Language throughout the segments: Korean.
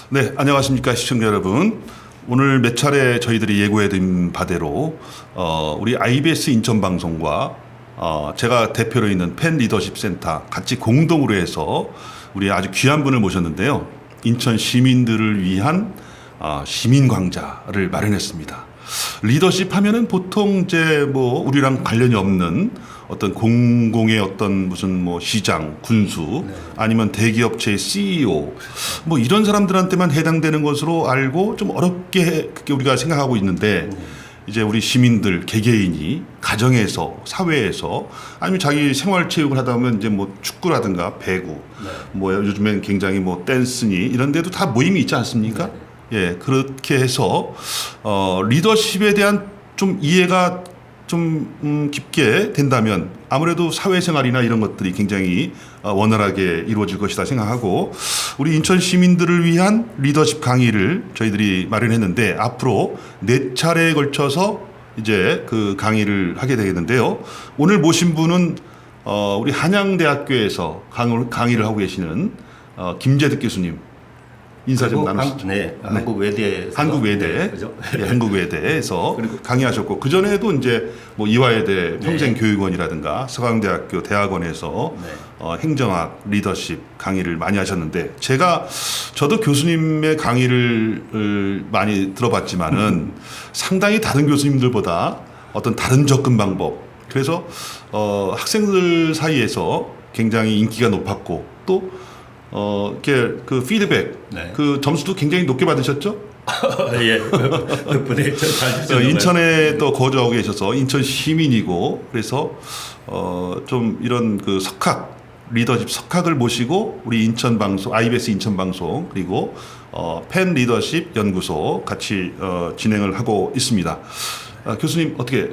네, 안녕하십니까 시청자 여러분. 오늘 몇 차례 저희들이 예고해드린 바대로 우리 IBS 인천방송과 제가 대표로 있는 팬 리더십 센터 같이 공동으로 해서 우리 아주 귀한 분을 모셨는데요. 인천 시민들을 위한 시민 광자를 마련했습니다. 리더십 하면은 보통 이제 뭐 우리랑 관련이 없는 어떤 공공의 어떤 무슨 뭐 시장, 군수 아니면 대기업체의 CEO 뭐 이런 사람들한테만 해당되는 것으로 알고 좀 어렵게 그렇게 우리가 생각하고 있는데 이제 우리 시민들 개개인이 가정에서 사회에서 아니면 자기 생활체육을 하다 보면 이제 뭐 축구라든가 배구 뭐 요즘엔 굉장히 뭐 댄스니 이런 데도 다 모임이 있지 않습니까? 예, 그렇게 해서 리더십에 대한 좀 이해가 좀 깊게 된다면 아무래도 사회생활이나 이런 것들이 굉장히 원활하게 이루어질 것이다 생각하고 우리 인천 시민들을 위한 리더십 강의를 저희들이 마련했는데 앞으로 4차례에 걸쳐서 이제 그 강의를 하게 되겠는데요. 오늘 모신 분은 우리 한양대학교에서 강의를 하고 계시는 김재득 교수님. 인사 좀 나누시죠. 네, 한국외대. 한국외대. 그죠? 네, 한국외대에서 강의하셨고, 그전에도 이제 뭐 이화여대 평생교육원이라든가 서강대학교 대학원에서 행정학, 리더십 강의를 많이 하셨는데, 저도 교수님의 강의를 많이 들어봤지만은 상당히 다른 교수님들보다 어떤 다른 접근 방법, 그래서 학생들 사이에서 굉장히 인기가 높았고, 또 이렇게 그 피드백, 그 점수도 굉장히 높게 받으셨죠? 예, 덕분에 인천에 또 거주하고 계셔서 인천 시민이고 그래서 좀 이런 그 리더십 석학을 모시고 우리 인천 방송, IBS 인천 방송 그리고 팬 리더십 연구소 같이 진행을 하고 있습니다. 교수님 어떻게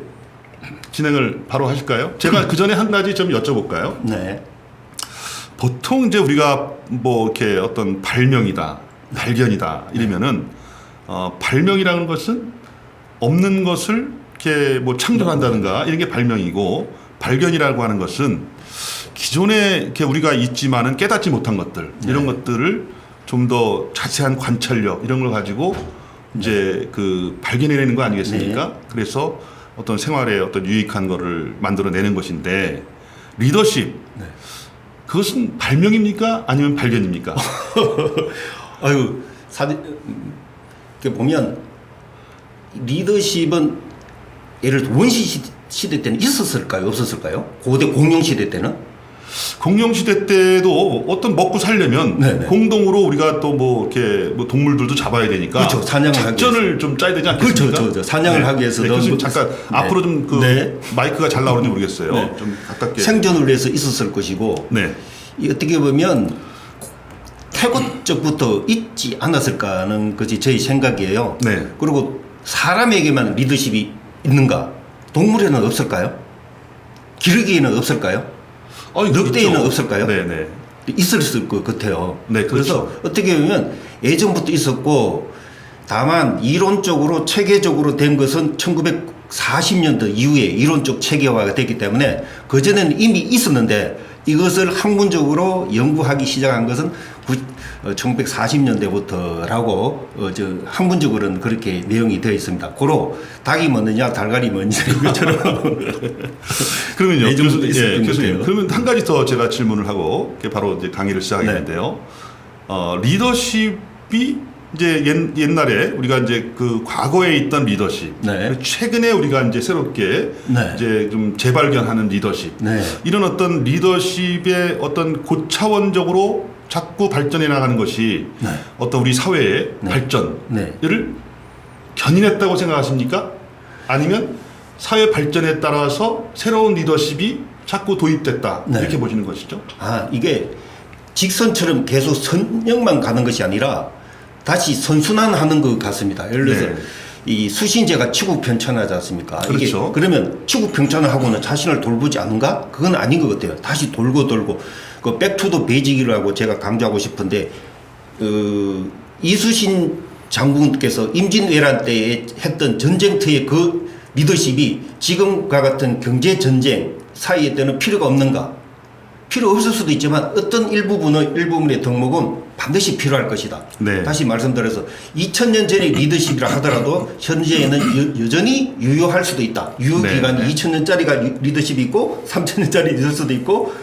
진행을 바로 하실까요? 제가 그 전에 한 가지 좀 여쭤볼까요? 네. 보통 이제 우리가 뭐 이렇게 어떤 발명이다, 발견이다 이러면은 발명이라는 것은 없는 것을 이렇게 뭐 창조한다든가 이런 게 발명이고 발견이라고 하는 것은 기존에 이렇게 우리가 있지만은 깨닫지 못한 것들 이런 것들을 좀 더 자세한 관찰력 이런 걸 가지고 이제 그 발견해내는 거 아니겠습니까? 그래서 어떤 생활에 어떤 유익한 거를 만들어내는 것인데 리더십. 그것은 발명입니까? 아니면 발견입니까? 아유, 보면 리더십은 예를 들어 원시 시대 때는 있었을까요? 없었을까요? 고대 공룡 시대 때는? 공룡 시대 때도 어떤 먹고 살려면 공동으로 우리가 또 뭐 이렇게 뭐 동물들도 잡아야 되니까 그렇죠. 사냥을 작전을 좀 짜야 되지 않겠습니까? 그렇죠. 사냥을 하기 위해서는 교수님 잠깐 앞으로 좀 그 마이크가 잘 나오는지 모르겠어요. 좀 가깝게. 생존을 위해서 있었을 것이고 어떻게 보면 태고적부터 있지 않았을까 하는 것이 저희 생각이에요. 그리고 사람에게만 리더십이 있는가? 동물에는 없을까요? 기러기에는 없을까요? 늑대에는 없을까요? 있을 것 같아요. 그래서 어떻게 보면 예전부터 있었고 다만 이론적으로 체계적으로 된 것은 1940년대 이후에 이론적 체계화가 됐기 때문에 그전에는 이미 있었는데 이것을 학문적으로 연구하기 시작한 것은 1940년대부터라고 학문적으로는 그렇게 내용이 되어 있습니다. 고로 닭이 뭐느냐 달걀이 뭐느냐 이것처럼 그러면요 교수님 그러면 한 가지 더 제가 질문을 하고 바로 이제 강의를 시작하겠는데요. 리더십이 이제 옛날에 우리가 이제 그 과거에 있던 리더십, 최근에 우리가 이제 새롭게 이제 좀 재발견하는 리더십, 이런 어떤 리더십의 어떤 고차원적으로 자꾸 발전해 나가는 것이 어떤 우리 사회의 발전을 견인했다고 생각하십니까? 아니면 사회 발전에 따라서 새로운 리더십이 자꾸 도입됐다 이렇게 보시는 것이죠? 이게 직선처럼 계속 선형만 가는 것이 아니라 다시 선순환하는 것 같습니다. 예를 들어서 이 수신제가 치구평천하지 않습니까? 이게 그러면 치구평천하고는 자신을 돌보지 않는가? 그건 아닌 것 같아요. 다시 돌고 그 백투더 베이직이라고 제가 강조하고 싶은데 이수신 장군께서 임진왜란 때에 했던 전쟁터의 그 리더십이 지금과 같은 경제 전쟁 사이에 때는 필요가 없는가? 필요 없을 수도 있지만 어떤 일부분의 덕목은 반드시 필요할 것이다. 네. 다시 말씀드려서 2000년 전의 리더십이라 하더라도 현재에는 여전히 유효할 수도 있다. 유효기간이 네. 2000년짜리가 리더십이 있고 3000년짜리 있을 수도 있고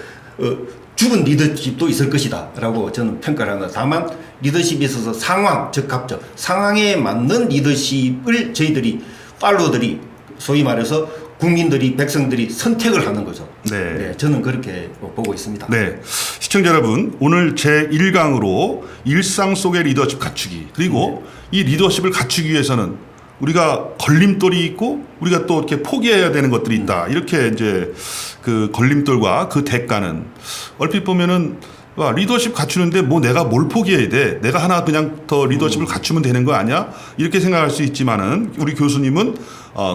죽은 리더십도 있을 것이다 라고 저는 평가를 합니다. 다만 리더십에 있어서 상황, 적합적 상황에 맞는 리더십을 저희들이 팔로들이 소위 말해서 국민들이 백성들이 선택을 하는 거죠. 네. 네, 저는 그렇게 보고 있습니다. 네. 시청자 여러분, 오늘 제 1강으로 일상 속의 리더십 갖추기, 그리고 이 리더십을 갖추기 위해서는 우리가 걸림돌이 있고 우리가 또 이렇게 포기해야 되는 것들이 있다. 이렇게 이제 그 걸림돌과 그 대가는 얼핏 보면은 와, 리더십 갖추는데 뭐 내가 뭘 포기해야 돼? 내가 하나 그냥 더 리더십을 갖추면 되는 거 아니야? 이렇게 생각할 수 있지만은 우리 교수님은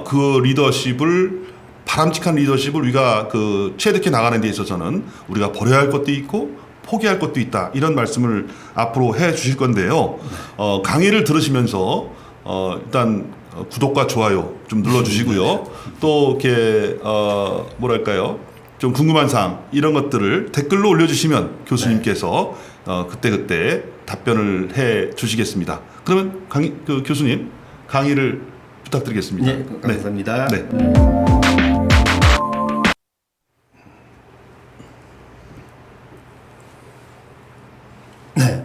그 리더십을 바람직한 리더십을 우리가 그 체득해 나가는 데 있어서는 우리가 버려야 할 것도 있고 포기할 것도 있다. 이런 말씀을 앞으로 해 주실 건데요. 강의를 들으시면서 일단 구독과 좋아요 좀 눌러주시고요. 또 이렇게 뭐랄까요? 좀 궁금한 사항 이런 것들을 댓글로 올려주시면 교수님께서 그때 답변을 해 주시겠습니다. 그러면 교수님 강의를 부탁드리겠습니다. 네, 감사합니다. 네. 네,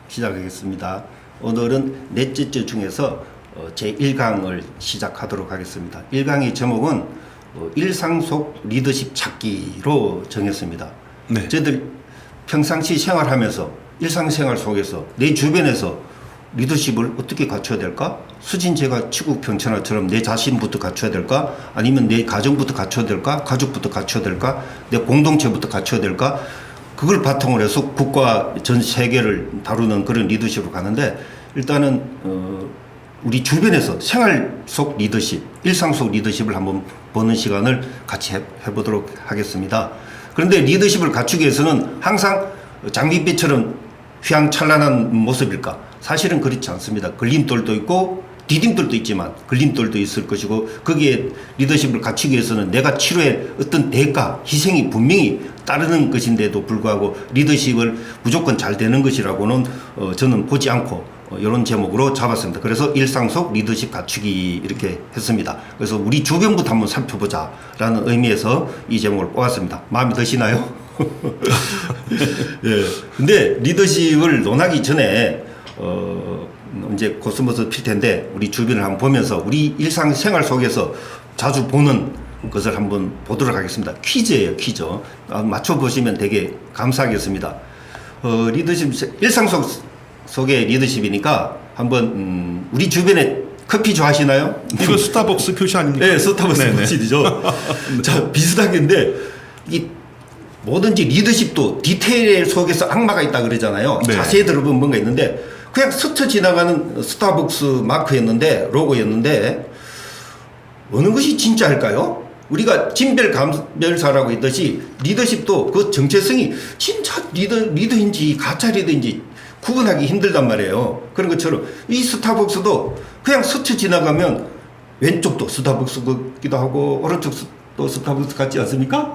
시작하겠습니다. 오늘은 넷째 주 중에서 제 1강을 시작하도록 하겠습니다. 1강의 제목은 일상 속 리더십 찾기로 정했습니다. 네. 저희들 평상시 생활하면서 일상생활 속에서 내 주변에서 리더십을 어떻게 갖춰야 될까? 수진제가 치국평천하처럼 내 자신부터 갖춰야 될까? 아니면 내 가정부터 갖춰야 될까? 가족부터 갖춰야 될까? 내 공동체부터 갖춰야 될까? 그걸 바탕으로 해서 국가 전 세계를 다루는 그런 리더십으로 가는데 일단은 우리 주변에서 생활 속 리더십, 일상 속 리더십을 한번 보는 시간을 같이 해보도록 하겠습니다. 그런데 리더십을 갖추기 위해서는 항상 장밋빛처럼 휘황찬란한 모습일까? 사실은 그렇지 않습니다. 걸림돌도 있고 디딤돌도 있지만 걸림돌도 있을 것이고 거기에 리더십을 갖추기 위해서는 내가 치료의 어떤 대가, 희생이 분명히 따르는 것인데도 불구하고 리더십을 무조건 잘 되는 것이라고는 저는 보지 않고 이런 제목으로 잡았습니다. 그래서 일상 속 리더십 갖추기 이렇게 했습니다. 그래서 우리 주변부터 한번 살펴보자 라는 의미에서 이 제목을 뽑았습니다. 마음에 드시나요? 예. 근데 리더십을 논하기 전에 이제 코스모스 필 텐데 우리 주변을 한번 보면서 우리 일상생활 속에서 자주 보는 것을 한번 보도록 하겠습니다. 퀴즈예요, 퀴즈. 맞춰보시면 되게 감사하겠습니다. 리더십, 일상 속의 리더십이니까 한번 우리 주변에 커피 좋아하시나요? 이거 스타벅스 표시 아닙니까? 네, 스타벅스 표시죠. 자, 비슷하겠는데 이 뭐든지 리더십도 디테일 속에서 악마가 있다 그러잖아요. 네. 자세히 들어보면 뭔가 있는데 그냥 스쳐 지나가는 스타벅스 마크였는데 로고였는데 어느 것이 진짜일까요? 우리가 진별감별사라고 했듯이 리더십도 그 정체성이 진짜 리더인지 가짜 리더인지 구분하기 힘들단 말이에요. 그런 것처럼 이 스타벅스도 그냥 스쳐 지나가면 왼쪽도 스타벅스 같기도 하고 오른쪽도 스타벅스 같지 않습니까?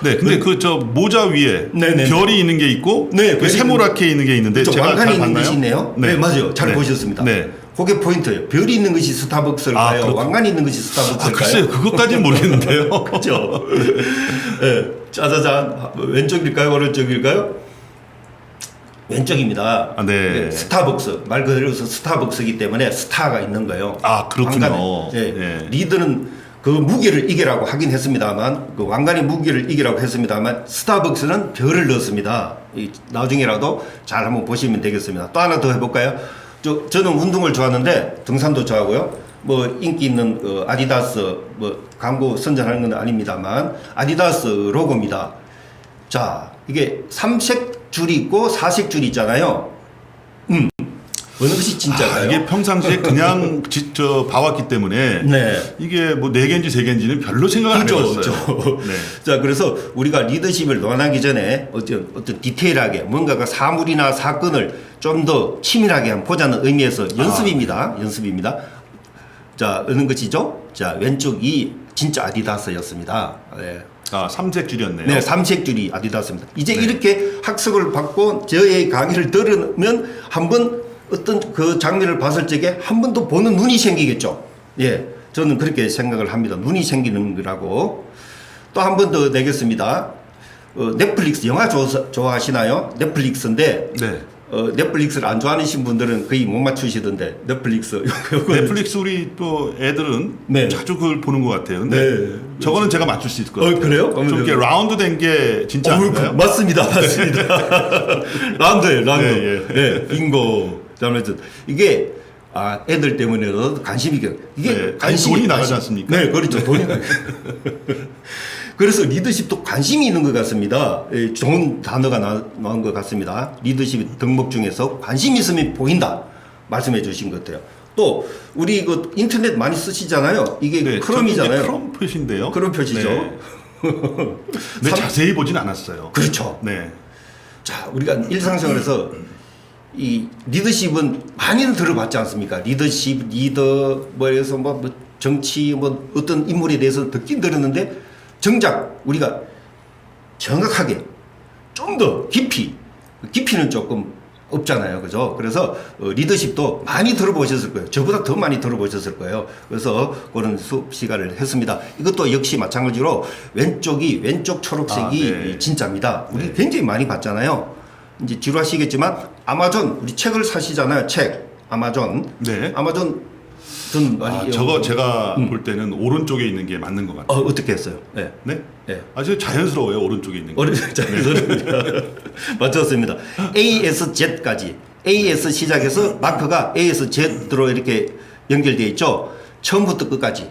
네, 근데 그 저 모자 위에 네네. 별이 있는 게 있고 네, 그 세모랗게 있는 게 있는데 제가 왕관이 잘 있는 봤나요? 것이 있네요. 네, 맞아요. 잘 네. 보셨습니다. 네. 그게 포인트예요. 별이 있는 것이 스타벅스일까요? 그렇군요. 왕관이 있는 것이 스타벅스일까요? 글쎄요, 그것까지는 모르겠는데요. 그렇죠. 네. 짜자잔. 왼쪽일까요? 오른쪽일까요? 왼쪽입니다. 네. 스타벅스. 말 그대로 스타벅스이기 때문에 스타가 있는 거예요. 그렇군요. 네. 네. 리더는 그 무게를 이기라고 하긴 했습니다만, 그 왕관이 무게를 이기라고 했습니다만, 스타벅스는 별을 넣었습니다. 나중에라도 잘 한번 보시면 되겠습니다. 또 하나 더 해볼까요? 저는 운동을 좋아하는데, 등산도 좋아하고요. 뭐, 인기 있는 아디다스, 뭐, 광고 선전하는 건 아닙니다만, 아디다스 로고입니다. 자, 이게 3색 줄이 있고 4색 줄이 있잖아요. 어느 것이 진짜일까요? 이게 평상시에 그냥 봐왔기 때문에 네. 이게 뭐 4개인지 3개인지는 별로 생각을 안 해봤어요. 그렇죠. 네. 자, 그래서 우리가 리더십을 논하기 전에 어떤 디테일하게 뭔가가 사물이나 사건을 좀 더 치밀하게 한번 보자는 의미에서 연습입니다. 연습입니다. 자, 어느 것이죠? 자, 왼쪽이 진짜 아디다스였습니다. 네. 아, 삼색 줄이었네요. 네, 삼색 줄이 아디다스입니다. 이제 네. 이렇게 학습을 받고 저의 강의를 들으면 한번 어떤 그 장면을 봤을 적에 한 번 더 보는 눈이 생기겠죠. 예, 저는 그렇게 생각을 합니다. 눈이 생기는 거라고. 또 한 번 더 내겠습니다. 넷플릭스 영화 좋아하시나요? 넷플릭스인데 네. 넷플릭스를 안 좋아하시는 분들은 거의 못 맞추시던데 넷플릭스. 넷플릭스 우리 또 애들은 네. 자주 그걸 보는 것 같아요. 근데 네. 저거는 제가 맞출 수 있을 것 같아요. 그래요? 좀 이렇게 라운드 된 게 진짜 아닌가요? 맞습니다. 맞습니다. 라운드예요, 라운드. 네, 네, 빙고. 잘못했 이게 애들 때문에도 관심이 이게 네, 돈이 나가지 않습니까? 네, 그렇죠. 돈이 나가. 그래서 리더십도 관심이 있는 것 같습니다. 예, 좋은 단어가 나온 것 같습니다. 리더십 덕목 중에서 관심이 있으면 보인다. 말씀해 주신 것 같아요. 또 우리 그 인터넷 많이 쓰시잖아요. 이게 네, 크롬이잖아요. 크롬 표시인데요. 크롬 표시죠. 네. 네, 자세히 보진 않았어요. 그렇죠. 네. 자, 우리가 일상생활에서 이 리더십은 많이는 들어봤지 않습니까? 리더십, 리더, 뭐해서 뭐 정치, 뭐 어떤 인물에 대해서 듣긴 들었는데 정작 우리가 정확하게 좀 더 깊이는 조금 없잖아요. 그죠? 그래서 리더십도 많이 들어보셨을 거예요. 저보다 더 많이 들어보셨을 거예요. 그래서 그런 수업 시간을 했습니다. 이것도 역시 마찬가지로 왼쪽 초록색이 네. 진짜입니다. 우리 네. 굉장히 많이 봤잖아요. 이제 지루하시겠지만 아마존 우리 책을 사시잖아요. 책 아마존. 네. 아마존 전 많이 저거 제가 볼 때는 오른쪽에 있는 게 맞는 것 같아요. 어떻게 했어요? 네. 네? 네. 아주 자연스러워요. 오른쪽에 있는 게. 자연스럽습니다. 맞췄습니다. ASZ까지 AS 시작해서 마크가 ASZ로 이렇게 연결되어 있죠. 처음부터 끝까지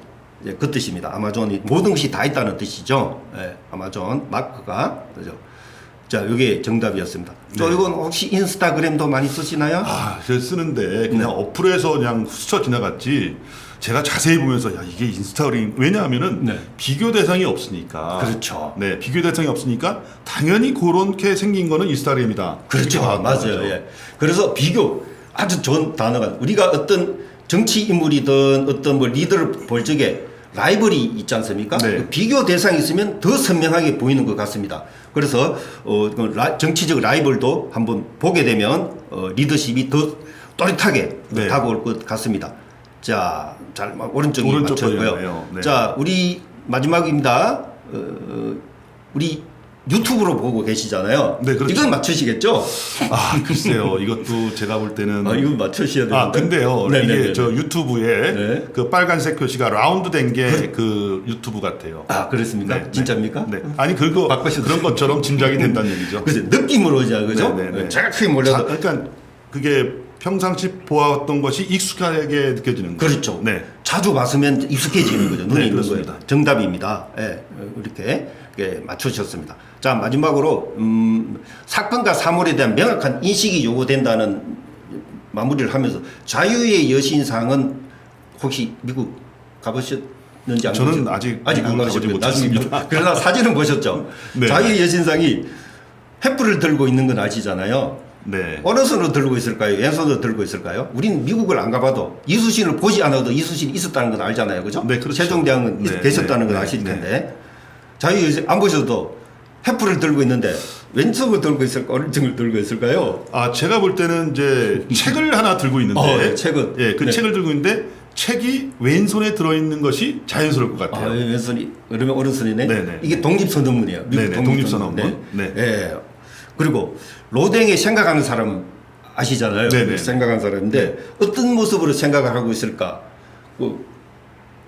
그 뜻입니다. 아마존이 모든 것이 다 있다는 뜻이죠. 네. 아마존 마크가 그죠. 자, 이게 정답이었습니다. 저 네. 이건 혹시 인스타그램도 많이 쓰시나요? 제가 쓰는데 그냥 어플에서 그냥 스쳐 지나갔지. 제가 자세히 보면서 야 이게 인스타그램 왜냐하면은 네. 비교 대상이 없으니까. 그렇죠. 네, 비교 대상이 없으니까 당연히 그렇게 생긴 거는 인스타그램이다. 그렇죠. 맞아요. 예. 그래서 비교 아주 좋은 단어가 우리가 어떤 정치 인물이든 어떤 뭐 리더를 볼 적에 라이벌이 있지 않습니까? 네. 그 비교 대상이 있으면 더 선명하게 보이는 것 같습니다. 그래서 정치적 라이벌도 한번 보게 되면 리더십이 더 또렷하게 네. 다가올 것 같습니다. 자, 잘 오른쪽이 오른쪽이네요. 맞췄고요. 네. 자, 우리 마지막입니다. 우리 유튜브로 보고 계시잖아요. 네, 그렇죠. 이건 맞추시겠죠? 글쎄요. 이것도 제가 볼 때는 이건 맞추셔야 되는데. 근데요. 네네네네. 이게 저 유튜브에 네. 그 빨간색 표시가 라운드 된 게 그 유튜브 같아요. 그렇습니까? 네, 진짜입니까? 네. 아니 그거 바꾸셔도 그런 것처럼 짐작이 된다는 얘기죠. 그죠? 느낌으로죠, 그죠? 네네네. 정확하게 몰라도. 그러니까 그게 평상시 보았던 것이 익숙하게 느껴지는 거죠. 그렇죠. 네. 자주 봤으면 익숙해지는 거죠. 눈에 네, 있는 그렇습니다. 거예요. 정답입니다. 예, 이렇게 맞추셨습니다. 자, 마지막으로 사건과 사물에 대한 명확한 인식이 요구된다는 마무리를 하면서 자유의 여신상은 혹시 미국 가보셨는지 안 저는 가보셨- 아직 안 미국 가보지 가보셨고요. 못했습니다. 그러나 사진은 보셨죠? 네. 자유의 여신상이 횃불을 들고 있는 건 아시잖아요. 네. 어느 손으로 들고 있을까요? 왼손으로 들고 있을까요? 우리는 미국을 안 가봐도 이수신을 보지 않아도 이수신이 있었다는 건 알잖아요. 그죠? 네, 그렇죠. 세종대왕은 네, 계셨다는 네, 건 네, 아실 네. 텐데. 자유 안 보셔도 횃불을 들고 있는데 왼손을 들고 있을까? 오른손을 들고 있을까요? 제가 볼 때는 이제 책을 하나 들고 있는데 네, 책은. 그 네. 책을 들고 있는데 책이 왼손에 들어 있는 것이 자연스러울 것 같아요. 왼손이 그러면 오른손이네. 네네. 이게 독립선언문이에요. 미국 네네, 독립선언문. 네. 예. 그리고 로댕에 생각하는 사람 아시잖아요. 네네. 생각하는 사람인데 어떤 모습으로 생각을 하고 있을까?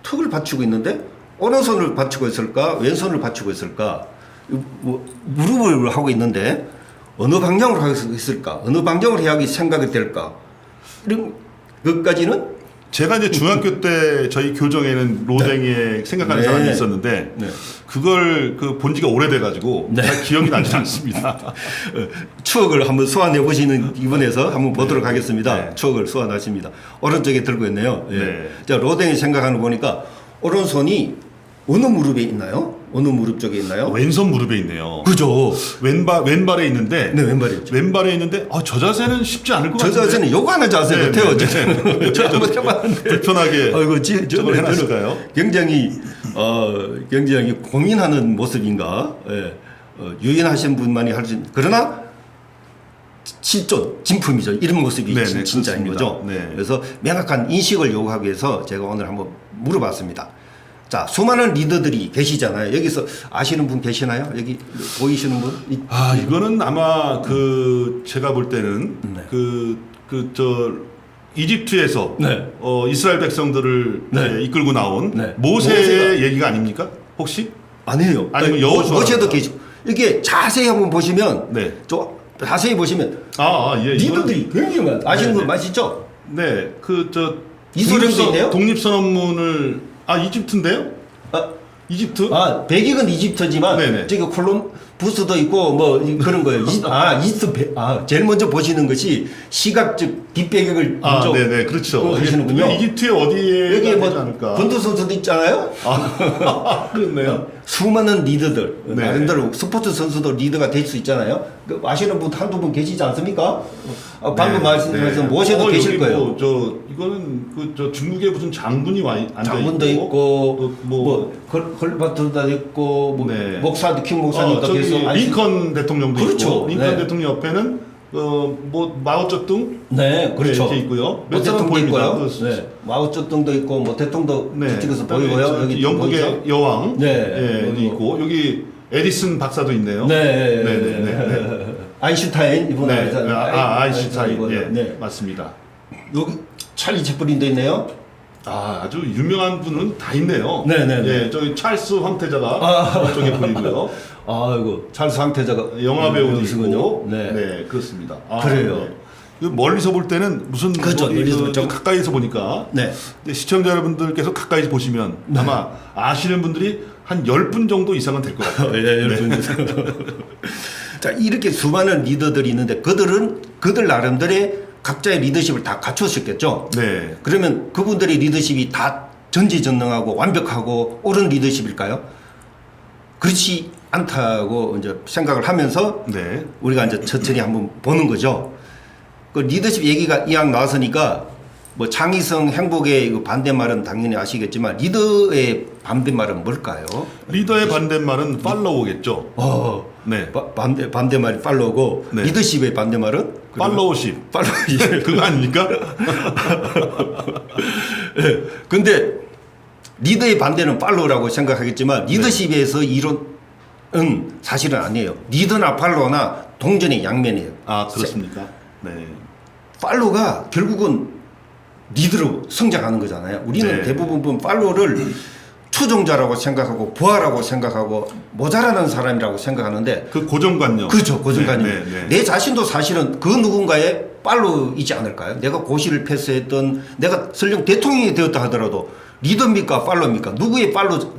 턱을 받치고 있는데 오른손을 받치고 있을까? 왼손을 받치고 있을까? 무릎을 하고 있는데 어느 방향으로 하고 있을까? 어느 방향으로 해야 생각이 될까? 이런 것까지는 제가 이제 중학교 때 저희 교정에는 로댕에 생각하는 네. 사람이 있었는데 네. 그걸 본 지가 오래돼가지고 네. 잘 기억이 나지 않습니다. 추억을 한번 소환해 보시는 기분에서 한번 보도록 하겠습니다. 네. 추억을 소환하십니다. 오른쪽에 들고 있네요. 예. 네. 자, 로댕이 생각하는 거 보니까 오른손이 어느 무릎에 있나요? 어느 무릎 쪽에 있나요? 왼손 무릎에 있네요. 그죠. 왼발에 있는데. 네, 왼발에 있죠. 왼발에 있는데 저 자세는 쉽지 않을 것 저 같은데. 자세는 요가하는 자세 네, 같아요. 네. 저 한번 해봤는데 불편하게 저걸 해놨을까요? 굉장히 고민하는 모습인가. 예. 유연하신 분만이 할 수 있는. 그러나 실존 진품이죠. 이런 모습이 네네, 진짜인 그렇습니다. 거죠. 네. 그래서 명확한 인식을 요구하기 위해서 제가 오늘 한번 물어봤습니다. 자, 수많은 리더들이 계시잖아요. 여기서 아시는 분 계시나요? 여기 보이시는 분? 이거는 아마 제가 볼 때는 네. 이집트에서 네. 이스라엘 백성들을 네. 이끌고 나온 네. 모세의 얘기가 아닙니까? 혹시? 아니에요. 아니면 여호수아 모세도 계시고 이게 자세히 한번 보시면 네. 자세히 보시면 예. 리더들이 굉장히 많아요. 아시는 분 많으시죠? 네. 이소룡도 있네요? 독립선언문을 이집트인데요? 이집트? 백익은 이집트지만 네네. 저기 콜럼부스도 있고 뭐 그런 거예요. 제일 먼저 보시는 것이 시각적 뒷배경을 먼저 네네, 그렇죠. 하시는군요. 이집트에 어디에 여기 되지 않을까? 권투 선수도 있잖아요. 그렇네요. 수많은 리더들 네. 나름대로 스포츠 선수도 리더가 될 수 있잖아요. 아시는 분 한두 분 계시지 않습니까? 방금 말씀하신 모세도 계실 거예요. 이거는 중국에 무슨 장군이 앉아 장군도 있고 뭐 헐바트도 있고 네. 목사도 킹 목사님도 계시고 링컨 대통령도 그렇죠. 있고 링컨 네. 대통령 옆에는 마오쩌둥 네, 그렇죠. 이렇게 있고요. 몇 사람 대통령도 보입니다. 있고요. 네. 마오쩌둥도 있고 뭐 대통령도 네. 저쪽에서 보이고요. 여기 영국의 보이죠? 여왕 네. 있고 여기 에디슨 박사도 있네요. 네. 아인슈타인 이분 아인슈타인 네. 맞습니다. 여기 찰리 채플린도 있네요. 아주 유명한 분은 다 있네요. 네네네. 예, 저기 찰스 황태자가 이쪽에 보이고요. 이거 찰스 황태자가 영화 배우도 있군요. 있고. 네. 그렇습니다. 그래요. 네. 멀리서 볼 때는 무슨 그렇죠. 멀리서 좀 가까이서 보니까 네. 근데 시청자 여러분들께서 가까이서 보시면 아마 아시는 분들이 한 10분 정도 이상은 될 것 같아요. 예, 10분 이상. 자, 이렇게 수많은 리더들이 있는데 그들 나름대로의 각자의 리더십을 다 갖추었겠죠. 네. 그러면 그분들의 리더십이 다 전지전능하고 완벽하고 옳은 리더십일까요? 그렇지 않다고 이제 생각을 하면서 네. 우리가 이제 천천히 한번 보는 거죠. 그 리더십 얘기가 이왕 나왔으니까 뭐 창의성 행복의 그 반대말은 당연히 아시겠지만 리더의 반대말은 뭘까요? 리더의 반대말은 팔로우겠죠. 네. 반대말이 팔로우고 네. 리더십의 반대말은 팔로우십. 그거 아닙니까? 네. 근데 리더의 반대는 팔로우라고 생각하겠지만 리더십에서 이론은 사실은 아니에요. 리더나 팔로우나 동전의 양면이에요. 그렇습니까? 네. 팔로우가 결국은 리더로 성장하는 거잖아요. 우리는 네. 대부분 팔로우를 추종자라고 생각하고 부하라고 생각하고 모자라는 사람이라고 생각하는데 그 고정관념. 그렇죠. 고정관념. 네. 내 자신도 사실은 그 누군가의 팔로우이지 않을까요? 내가 고시를 패스했던 내가 설령 대통령이 되었다 하더라도 리더입니까 팔로우입니까? 누구의 팔로우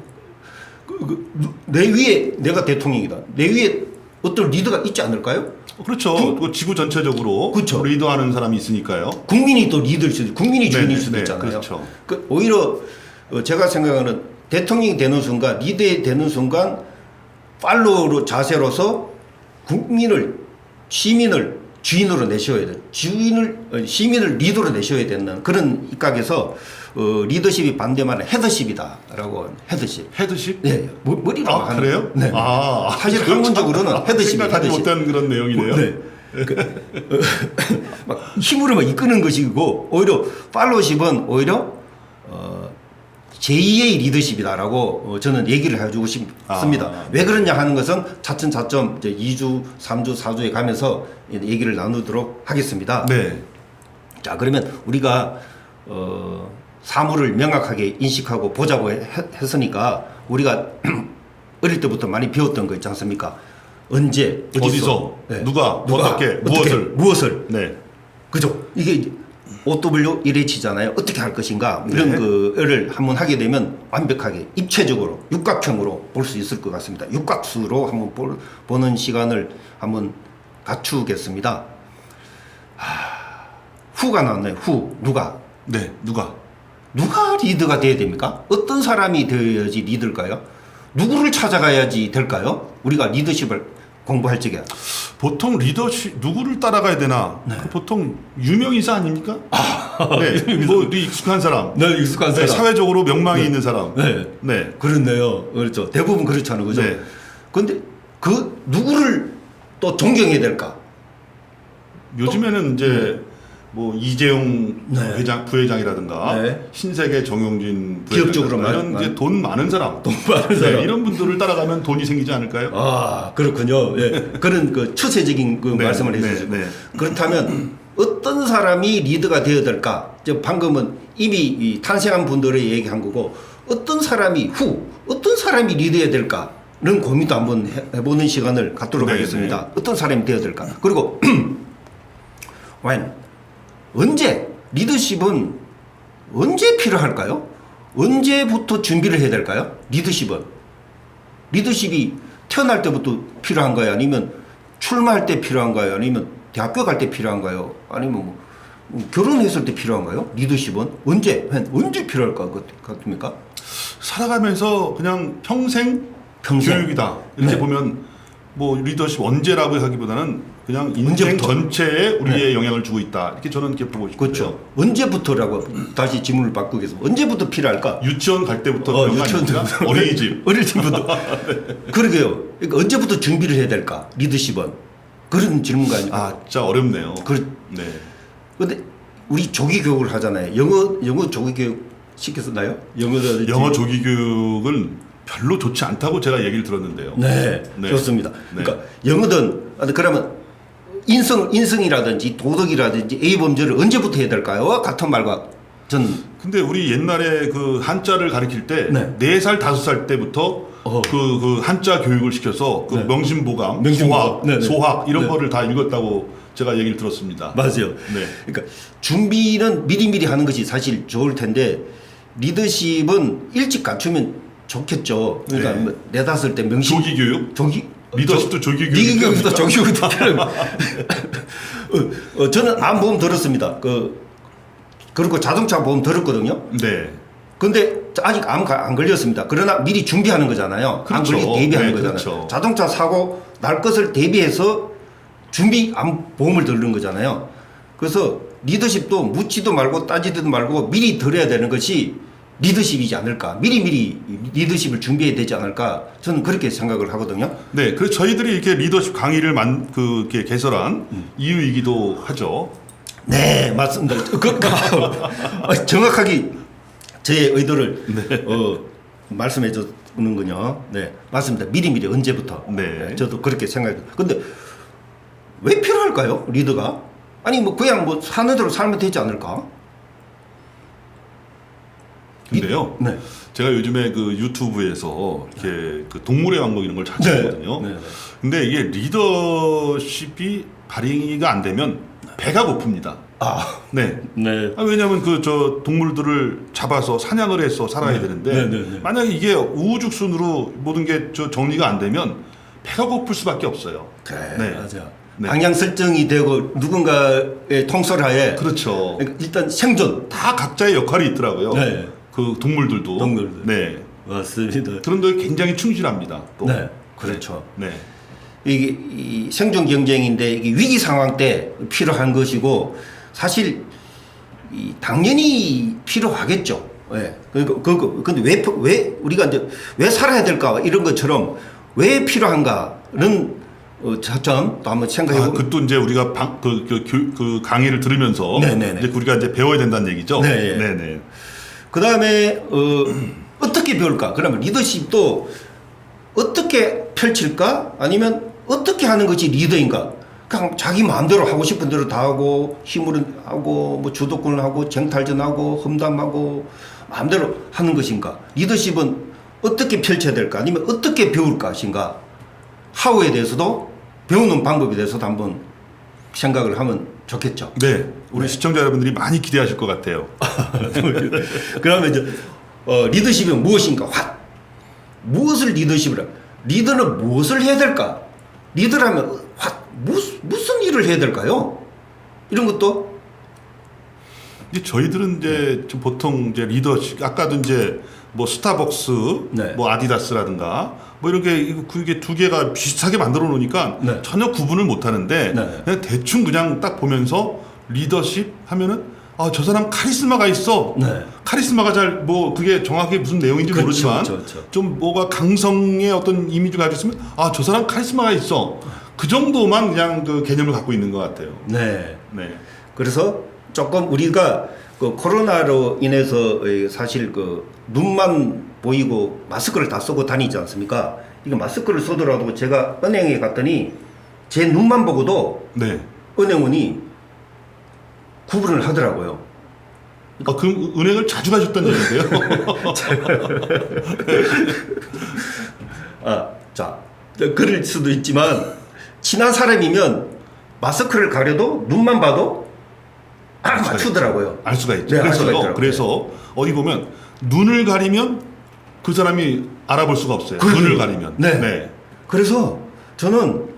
내 위에 내가 대통령이다. 내 위에 어떤 리더가 있지 않을까요? 그렇죠. 지구 전체적으로 그렇죠. 리더하는 사람이 있으니까요. 국민이 또 리더일 수도 있고 국민이 주인일 수도 있잖아요. 그렇죠. 오히려 제가 생각하는 대통령이 되는 순간 리더이 되는 순간 팔로우로 자세로서 시민을 주인으로 내셔야 돼요. 시민을 리더로 내셔야 되는 그런 입각에서 리더십이 반대말은 헤더십이다라고 헤더십. 헤드십? 네, 머리로 하는. 그래요? 네. 사실 학문적으로는 헤더십이 생각하지 못한 그런 내용이네요. 네. 막 힘으로 막 이끄는 것이고 오히려 팔로우십은 오히려 제2의 리더십이다라고 저는 얘기를 해주고 싶습니다. 왜 그러냐 하는 것은 차츰 이제 2주, 3주, 4주에 가면서 얘기를 나누도록 하겠습니다. 네. 자, 그러면 우리가 사물을 명확하게 인식하고 보자고 했으니까 우리가 어릴 때부터 많이 배웠던 거 있지 않습니까? 언제, 어디서, 네. 누가 어떻게, 무엇을. 네. 그죠? 이게 OW 1H잖아요. 어떻게 할 것인가 이런 네. 거를 한번 하게 되면 완벽하게 입체적으로 육각형으로 볼 수 있을 것 같습니다. 육각수로 한번 보는 시간을 한번 갖추겠습니다. 후가 나왔네요. 누가? 네. 누가 리더가 돼야 됩니까? 어떤 사람이 되어야지 리더일까요? 누구를 찾아가야지 될까요? 우리가 리더십을 공부할 적에. 보통 리더십 누구를 따라가야 되나? 네. 보통 유명인사 아닙니까? 네, 뭐 익숙한 사람, 네, 익숙한 사람. 사회적으로 명망이 네. 있는 사람. 네, 네, 그렇네요. 그렇죠. 대부분 그렇잖아요, 그죠? 네. 그런데 그 누구를 또 존경해야 될까? 요즘에는 이제 뭐 이재용 네. 부회장이라든가 네. 신세계 정용진 기업적으로 이런 이제 돈 많은 사람, 돈 많은 사람. 이런 분들을 따라가면 돈이 생기지 않을까요? 아, 그렇군요. 예. 그런 그 추세적인 그 네, 말씀을 네, 해주시고. 네. 그렇다면 어떤 사람이 리더가 되어야 될까? 방금은 이미 이 탄생한 분들의 얘기한 거고, 어떤 사람이 어떤 사람이 리더해야 될까는 고민도 한번 해보는 시간을 갖도록 네, 하겠습니다. 네. 어떤 사람이 되어야 될까? 그리고 언제 리더십은 언제 필요할까요? 언제부터 준비를 해야 될까요? 리더십이 태어날 때부터 필요한가요? 아니면 출마할 때 필요한가요? 아니면 대학교 갈 때 필요한가요? 아니면 뭐 결혼했을 때 필요한가요? 리더십은 언제 필요할 것 같습니까? 살아가면서 그냥 평생 교육이다 이렇게 네. 보면 뭐 리더십 언제라고 하기보다는 그냥 인생 언제부터? 전체에 우리의 네. 영향을 주고 있다 이렇게 저는 이렇게 보고 싶어요. 그렇죠. 언제부터라고 다시 질문을 바꾸겠습니다. 언제부터 필요할까? 유치원 갈 때부터 그런 거 유치원 아닙니까? 때부터. 어린이집. 어린이집부터. 그러게요. 그러니까 언제부터 준비를 해야 될까? 리더십은 그런 질문가 아닙니까? 아 진짜 어렵네요. 네. 근데 우리 조기 교육을 하잖아요. 영어 조기 교육 시켰었나요? 영어 조기 교육은 별로 좋지 않다고 제가 얘기를 들었는데요. 네, 네. 좋습니다. 네. 그러니까 영어든 그러면 인성이라든지 도덕이라든지 A 범죄를 언제부터 해야 될까요? 같은 말과 근데 우리 옛날에 그 한자를 가르칠 때 네. 4살 5살 때부터 그 한자 교육을 시켜서 그 네. 명심보감, 명심보감. 네, 네. 소학 이런 네. 거를 다 읽었다고 제가 얘기를 들었습니다. 맞아요. 네. 그러니까 준비는 미리미리 하는 것이 사실 좋을 텐데 리더십은 일찍 갖추면 좋겠죠. 그러니까 네. 뭐 4, 5살 때 명심 조기 교육? 조기 리더십도 조기 교육. 리더십도 조기 교육도 필요합니다. 저는 암 보험 들었습니다. 그리고 자동차 보험 들었거든요. 네. 근데 아직 암 안 걸렸습니다. 그러나 미리 준비하는 거잖아요. 안 그렇죠. 걸리게 대비하는 네, 거잖아요. 그렇죠. 자동차 사고 날 것을 대비해서 암 보험을 들는 거잖아요. 그래서 리더십도 묻지도 말고 따지지도 말고 미리 들어야 되는 것이 리더십이지 않을까. 미리미리 리더십을 준비해야 되지 않을까. 저는 그렇게 생각을 하거든요. 네. 그래서 저희들이 이렇게 리더십 강의를 이렇게 개설한 이유이기도 하죠. 네, 맞습니다. 정확하게 제 의도를 말씀해 주는군요. 네, 맞습니다. 미리미리 언제부터. 네. 저도 그렇게 생각해요. 근데 왜 필요할까요? 리더가? 아니 뭐 그냥 뭐 사는 대로 살면 되지 않을까? 근데요. 네. 제가 요즘에 그 유튜브에서 이렇게 그 동물의 왕국 이런 걸 찾아보거든요. 네. 네. 근데 이게 리더십이 발휘가 안 되면 배가 고픕니다. 아, 네. 네. 왜냐하면 그 저 동물들을 잡아서 사냥을 해서 살아야 되는데 네. 만약에 이게 우후죽순으로 모든 게 저 정리가 안 되면 배가 고플 수밖에 없어요. 네, 맞아요. 네. 방향 설정이 되고 누군가의 통솔하에 그렇죠. 일단 생존. 다 각자의 역할이 있더라고요. 네. 그 동물들도. 동물들. 네. 맞습니다. 그런데 굉장히 충실합니다. 또. 네, 그렇죠. 네. 이게 이 생존 경쟁인데 이게 위기 상황 때 필요한 것이고 사실 당연히 필요하겠죠. 예. 근데 왜 우리가 이제 왜 살아야 될까 이런 것처럼 왜 필요한가는 차점 또 한번 생각해 보고. 그것도 이제 우리가 그 강의를 들으면서 네네네. 이제 우리가 이제 배워야 된다는 얘기죠. 네. 네네. 그 다음에 어떻게 배울까? 그러면 리더십도 어떻게 펼칠까? 아니면 어떻게 하는 것이 리더인가? 그냥 자기 마음대로 하고 싶은 대로 다 하고 힘으로 하고 뭐 주도권을 하고 쟁탈전하고 험담하고 마음대로 하는 것인가? 리더십은 어떻게 펼쳐야 될까? 아니면 어떻게 배울 것인가? 하우에 대해서도 배우는 방법에 대해서도 한번 생각을 하면 좋겠죠. 네. 우리 네. 시청자 여러분들이 많이 기대하실 것 같아요. 그러면 이제 리더십이 무엇인가? 무엇을 리더십이라? 리더는 무엇을 해야 될까? 리더라면 무슨 일을 해야 될까요? 이런 것도 이제 저희들은 이제 좀 보통 이제 리더십 아까도 이제 뭐 스타벅스, 네. 뭐 아디다스라든가 뭐 이런 게 그게 두 개가 비슷하게 만들어 놓으니까 네. 전혀 구분을 못 하는데 네. 그냥 대충 그냥 딱 보면서 리더십 하면은 아, 저 사람 카리스마가 있어. 네. 카리스마가 잘 뭐 그게 정확히 무슨 내용인지 그렇죠, 모르지만 그렇죠. 좀 뭐가 강성의 어떤 이미지가 가지고 있으면 아, 저 사람 카리스마가 있어. 그 정도만 그냥 그 개념을 갖고 있는 것 같아요. 네. 네. 그래서 조금 우리가 그 코로나로 인해서 사실 그 눈만 보이고 마스크를 다 쓰고 다니지 않습니까? 이거 마스크를 쓰더라도 제가 은행에 갔더니 제 눈만 보고도 네. 은행원이 구분을 하더라고요. 그 은행을 자주 가셨던 얘기인데요. 아, 자, 그럴 수도 있지만 친한 사람이면 마스크를 가려도 눈만 봐도 맞추더라고요. 알 수가 있죠. 네, 알 수가 그래서요. 있더라고요. 그래서 어디 보면 눈을 가리면 그 사람이 알아볼 수가 없어요. 눈을 가리면. 네. 그래서 저는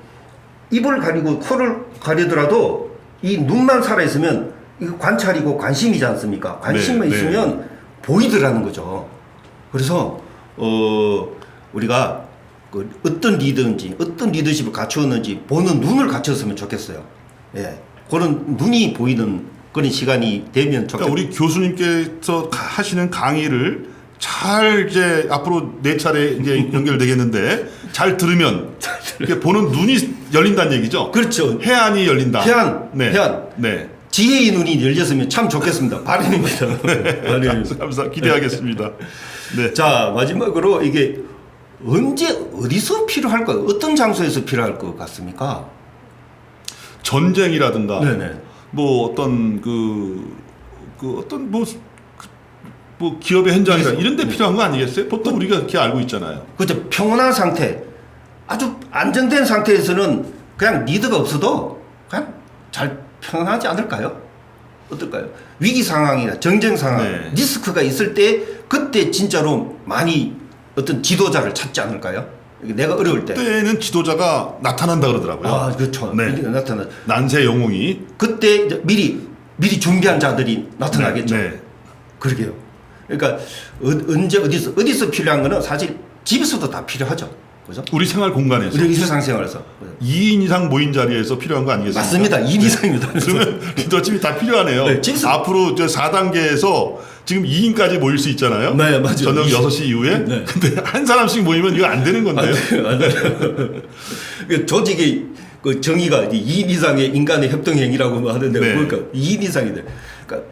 입을 가리고 코를 가리더라도 이 눈만 살아있으면 이거 관찰이고 관심이지 않습니까? 관심만 네, 있으면 보이더라는 거죠. 그래서 우리가 그 어떤 리더인지 어떤 리더십을 갖추었는지 보는 눈을 갖췄으면 좋겠어요. 예, 그런 눈이 보이는 그런 시간이 되면 좋겠다. 그러니까 우리 교수님께서 하시는 강의를 잘 이제 앞으로 4차례 이제 연결되겠는데 잘 들으면 이렇게 보는 눈이 열린다는 얘기죠. 그렇죠. 해안이 열린다. 해안, 네. 해안. 네. 지혜의 눈이 열렸으면 참 좋겠습니다. 바람입니다. 바람입니다. 감사합니다. 기대하겠습니다. 네. 자, 마지막으로 이게 언제 어디서 필요할까요? 어떤 장소에서 필요할 것 같습니까? 전쟁이라든가 네네. 뭐 어떤 어떤 뭐 기업의 현장이라 이런 데 필요한 거 아니겠어요? 보통 우리가 그렇게 알고 있잖아요. 그렇죠. 평온한 상태, 아주 안정된 상태에서는 그냥 리더가 없어도 그냥 잘 평온하지 않을까요? 어떨까요? 위기 상황이나 전쟁 상황, 네. 리스크가 있을 때 그때 진짜로 많이 어떤 지도자를 찾지 않을까요? 내가 어려울 때. 그때는 지도자가 나타난다 그러더라고요. 아, 그렇죠. 네. 나타나. 난세 영웅이. 그때 이제 미리 준비한 자들이 나타나겠죠. 네. 그러게요. 그러니까 언제 어디서 필요한 거는 사실 집에서도 다 필요하죠. 그죠? 우리 생활 공간에서 우리 일상생활에서. 2인 이상 모인 자리에서 필요한 거 아니겠습니까? 맞습니다. 2인 이상입니다. 그러면 리더십이 다 필요하네요. 네, 집에서- 앞으로 4단계에서 지금 2인까지 모일 수 있잖아요. 네, 맞아요. 저녁 6시 이후에. 네. 근데 한 사람씩 모이면 이거 안 되는 건데요. 그 조직의 그 정의가 2인 이상의 인간의 협동행위라고 하는데 네. 뭘까? 2인 이상이래. 그러니까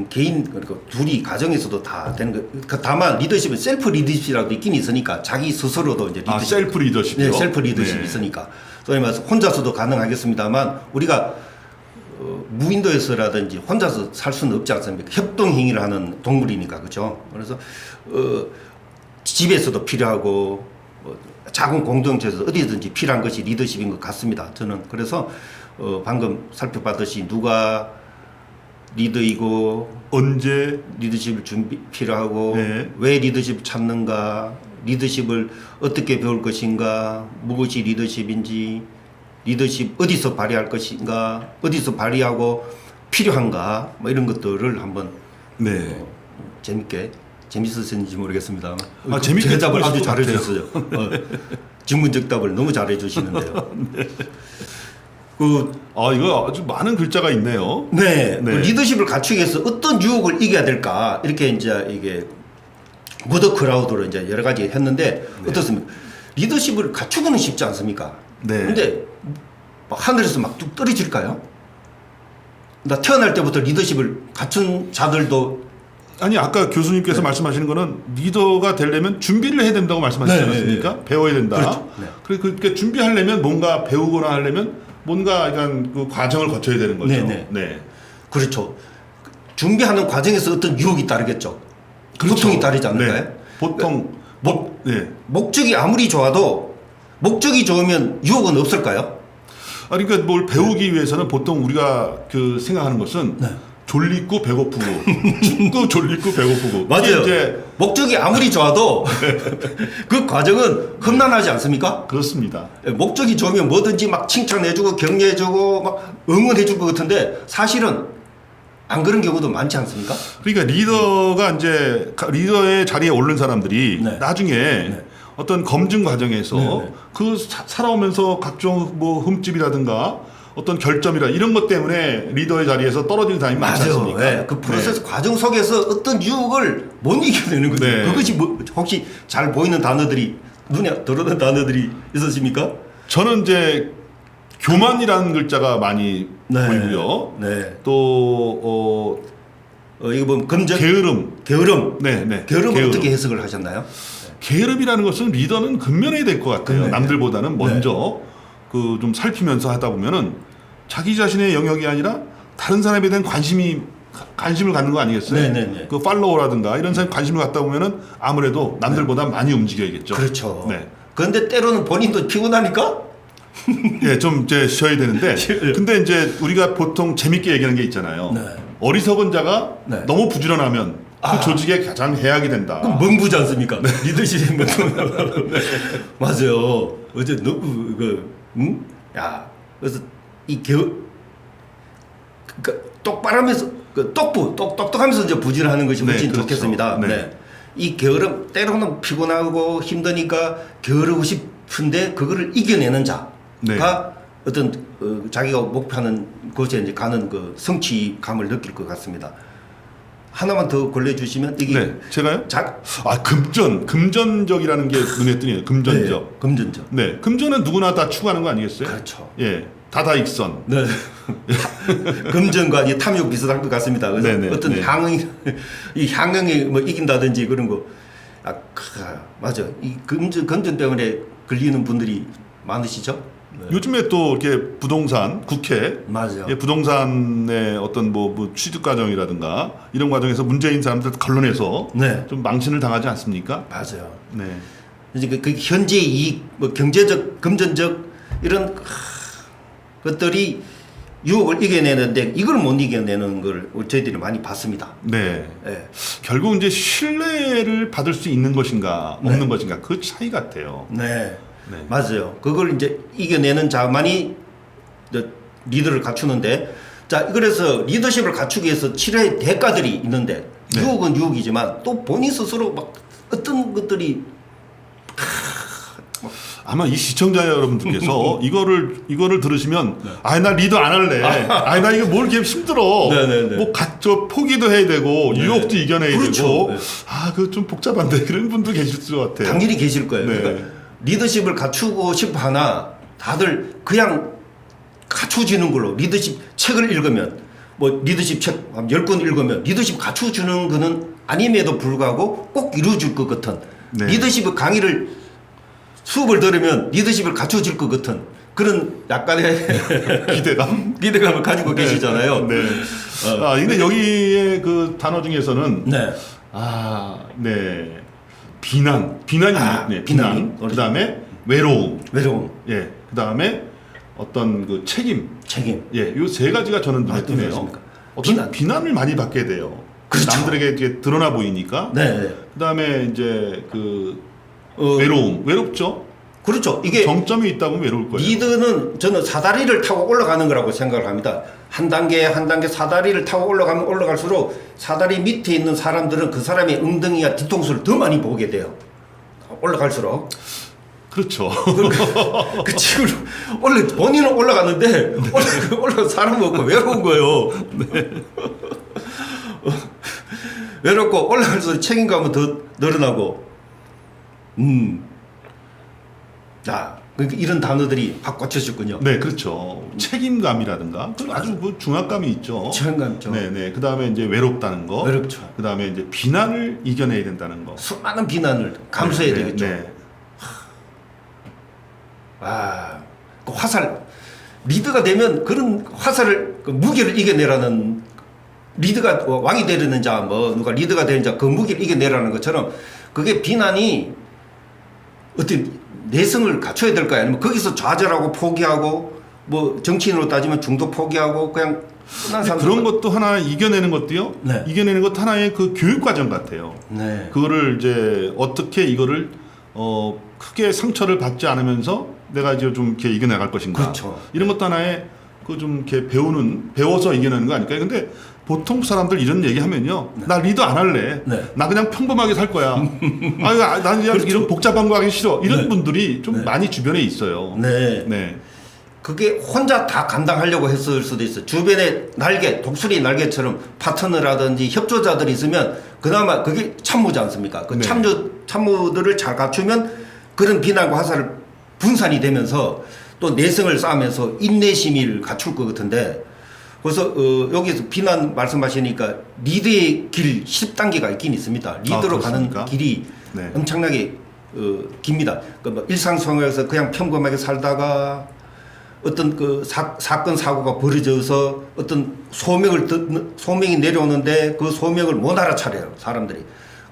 개인 그러니까 둘이 가정에서도 다 되는 거. 그러니까 다만 리더십은 셀프 리더십이라도 있긴 있으니까 자기 스스로도 이제 리더십. 셀프 리더십이요? 네, 셀프 리더십이 네. 있으니까. 소위 말해서 혼자서도 가능하겠습니다만 우리가 무인도에서라든지 혼자서 살 수는 없지 않습니까? 협동 행위를 하는 동물이니까 그렇죠. 그래서 집에서도 필요하고 작은 공동체에서 어디든지 필요한 것이 리더십인 것 같습니다. 저는 그래서 방금 살펴봤듯이 누가 리더이고 언제 리더십을 필요하고 네. 왜 리더십을 찾는가, 리더십을 어떻게 배울 것인가, 무엇이 리더십인지, 리더십 어디서 발휘할 것인가, 어디서 발휘하고 필요한가, 뭐 이런 것들을 한번 네. 재밌었는지 모르겠습니다. 재밌게 대답을 듣고 아주 있을 것 잘해주셨어요. 질문즉답을 너무 잘해주시는데요. 네. 이거 아주 많은 글자가 있네요. 네, 네. 그 리더십을 갖추기 위해서 어떤 유혹을 이겨야 될까 이렇게 이제 이게 무더 크라우드로 이제 여러 가지 했는데 어떻습니까? 리더십을 갖추고는 쉽지 않습니까? 네. 근데 막 하늘에서 막 뚝 떨어질까요? 나 태어날 때부터 리더십을 갖춘 자들도 아니 아까 교수님께서 말씀하시는 거는 리더가 되려면 준비를 해야 된다고 말씀하시지 네, 않았습니까? 네, 네. 배워야 된다. 그렇죠. 네. 그러니까 준비하려면 뭔가 배우거나 하려면 뭔가 약간 그 과정을 거쳐야 되는 거죠. 네, 네. 그렇죠. 준비하는 과정에서 어떤 유혹이 따르겠죠. 그렇죠. 고통이 따르지 않을까요? 네. 보통 네. 목적이 아무리 좋아도 목적이 좋으면 유혹은 없을까요? 그러니까 뭘 배우기 위해서는 보통 우리가 그 생각하는 것은 네. 졸리고 배고프고 춥고 졸리고 배고프고 맞아요. 이제 목적이 아무리 좋아도 그 과정은 험난하지 않습니까? 그렇습니다. 목적이 좋으면 뭐든지 막 칭찬해주고 격려해주고 막 응원해줄 것 같은데 사실은 안 그런 경우도 많지 않습니까? 그러니까 리더가 이제 리더의 자리에 오른 사람들이 네. 나중에 네. 어떤 검증 과정에서 네. 그 살아오면서 각종 뭐 흠집이라든가 어떤 결점이라 이런 것 때문에 리더의 자리에서 떨어지는 사람이 많지 맞아요. 않습니까? 네. 그 프로세스 과정 속에서 어떤 유혹을 못 이겨내는 거죠. 네. 그것이 뭐 혹시 잘 보이는 단어들이 눈에 들어오는 단어들이 있으십니까? 저는 이제 교만이라는 글자가 많이 네. 보이고요. 네. 또 이거 보면 금전 게으름. 게으름. 네, 네. 게으름을 게으름. 어떻게 해석을 하셨나요? 게으름이라는 것은 리더는 근면해야 될 것 같아요. 네. 남들보다는 먼저 그 좀 살피면서 하다 보면은 자기 자신의 영역이 아니라 다른 사람에 대한 관심을 갖는 거 아니겠어요? 네, 네, 네. 그 팔로워라든가 이런 사람이 관심을 갖다 보면은 아무래도 남들보다 많이 움직여야겠죠. 그렇죠. 네. 그런데 때로는 본인도 피곤하니까 예, 좀 이제 쉬어야 되는데. 근데 이제 우리가 보통 재밌게 얘기하는 게 있잖아요. 네. 어리석은 자가 네. 너무 부지런하면 그 조직의 가장 해악이 된다. 그럼 멍부지 않습니까? 리더십이 뭐 맞아요. 어제 너무 응? 야, 그래서 이 똑바라면서 똑똑하면서 이제 부지런하는 것이 네, 훨씬 그렇죠. 좋겠습니다. 네. 네. 이 게으름 때로는 피곤하고 힘드니까 게으르고 싶은데 그거를 이겨내는 자가 네. 어떤 자기가 목표하는 곳에 이제 가는 그 성취감을 느낄 것 같습니다. 하나만 더 권해주시면 이게 네, 제가요? 금전적이라는 게 눈에 띄네요. 금전적. 네, 금전적. 네, 금전은 누구나 다 추구하는 거 아니겠어요? 그렇죠. 예, 다다익선. 네. 금전과 이 탐욕 비슷할 것 같습니다. 그래서 네네, 어떤 네. 이 향응이 뭐 이긴다든지 그런 거. 맞아. 이 금전 때문에 걸리는 분들이 많으시죠? 네. 요즘에 또 이렇게 부동산, 국회, 맞아요. 예, 부동산의 어떤 뭐 취득 과정이라든가 이런 과정에서 문제인 사람들 걸러내서 네. 좀 망신을 당하지 않습니까? 맞아요. 네. 이제 그 현재 이익, 뭐 경제적, 금전적 이런 것들이 유혹을 이겨내는데 이걸 못 이겨내는 걸 저희들이 많이 봤습니다. 네. 네. 결국 이제 신뢰를 받을 수 있는 것인가 없는 네. 것인가 그 차이 같아요. 네. 네. 맞아요. 그걸 이제 이겨내는 자만이 리더를 갖추는데, 자, 그래서 리더십을 갖추기 위해서 치료의 대가들이 있는데, 네. 유혹은 유혹이지만 또 본인 스스로 막 어떤 것들이 아마 이 시청자 여러분들께서 이거를 들으시면 나 리더 안 할래. 나 이거 뭘 이렇게 힘들어. 네네네. 뭐 저 포기도 해야 되고 네. 유혹도 이겨내야 그렇죠. 되고. 네. 그거 좀 복잡한데 그런 분도 계실 것 같아요. 당연히 계실 거예요. 네. 그러니까 리더십을 갖추고 싶어 하나 다들 그냥 갖춰지는 걸로 리더십 책을 읽으면 뭐 리더십 책 10권 읽으면 리더십 갖춰주는 거는 아님에도 불구하고 꼭 이루어질 것 같은 네. 리더십의 강의를 수업을 들으면 리더십을 갖춰질 것 같은 그런 약간의 기대감을 가지고 계시잖아요. 네. 근데 여기에 그 단어 중에서는 네. 네. 비난이 네, 비난. 그다음에 외로움. 예. 그다음에 어떤 그 책임. 예, 요 세 가지가 저는 눈에 띄네요. 어떤 비난을 많이 받게 돼요. 그렇죠. 남들에게 이제 드러나 보이니까. 네. 그다음에 이제 외롭죠. 그렇죠. 이게 정점이 있다고 외로울 거예요. 리드는 저는 사다리를 타고 올라가는 거라고 생각을 합니다. 한 단계 한 단계 사다리를 타고 올라가면 올라갈수록 사다리 밑에 있는 사람들은 그 사람의 엉덩이와 뒤통수를 더 많이 보게 돼요. 올라갈수록. 그렇죠. 그 친구를 본인은 올라갔는데 올라간 사람은 없고 외로운 거예요. 네. 외롭고 올라갈수록 책임감은 더 늘어나고. 그러니까 이런 단어들이 확 꽂혀졌군요. 네, 그렇죠. 책임감이라든가 아주 그 중압감이 있죠. 책임감 있죠. 네. 그다음에 이제 외롭다는 거. 외롭죠. 그다음에 이제 비난을 이겨내야 된다는 거. 수많은 비난을 감수해야 네, 되겠죠. 네. 그 화살 리드가 되면 그런 화살을 그 무게를 이겨내라는 리드가 왕이 되려는 자 뭐 누가 리드가 되는 자 그 무게를 이겨내라는 것처럼 그게 비난이 어떤 내성을 갖춰야 될까요? 아니면 거기서 좌절하고 포기하고 뭐 정치인으로 따지면 중도 포기하고 그냥 끝난 사람 그런 것도 하나 이겨내는 것도요. 네. 이겨내는 것도 하나의 그 교육 과정 같아요. 네. 그거를 이제 어떻게 이거를 크게 상처를 받지 않으면서 내가 이제 좀 이렇게 이겨나갈 것인가. 그렇죠. 이런 것도 하나의 그 좀 이렇게 배워서 이겨내는 거 아닐까요? 근데 보통 사람들 이런 얘기 하면요. 나 리더 안 할래. 네. 나 그냥 평범하게 살 거야. 아유, 난 그냥 이런 복잡한 거 하기 싫어. 이런 분들이 좀 많이 주변에 있어요. 네. 그게 혼자 다 감당하려고 했을 수도 있어요. 주변에 날개, 독수리 날개처럼 파트너라든지 협조자들이 있으면 그나마 그게 참모지 않습니까? 그 참모들을 잘 갖추면 그런 비난과 화살을 분산이 되면서 또 내성을 쌓으면서 인내심을 갖출 것 같은데, 그래서 여기서 비난 말씀하시니까 리더의 길 10단계가 있긴 있습니다. 리더로 가는 길이 엄청나게 깁니다. 그러니까 뭐 일상생활에서 그냥 평범하게 살다가 어떤 그 사건 사고가 벌어져서 어떤 소명이 내려오는데 그 소명을 못 알아차려요, 사람들이.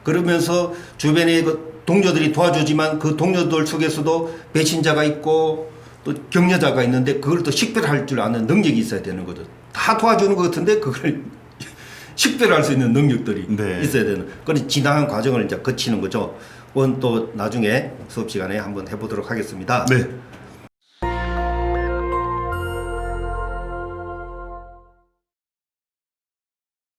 그러면서 주변에 그 동료들이 도와주지만 그 동료들 속에서도 배신자가 있고 또 격려자가 있는데 그걸 또 식별할 줄 아는 능력이 있어야 되는 거죠. 다 도와주는 것 같은데 그걸 식별할 수 있는 능력들이 있어야 되는. 그런 지나간 과정을 이제 거치는 거죠. 그건 또 나중에 수업 시간에 한번 해보도록 하겠습니다. 네.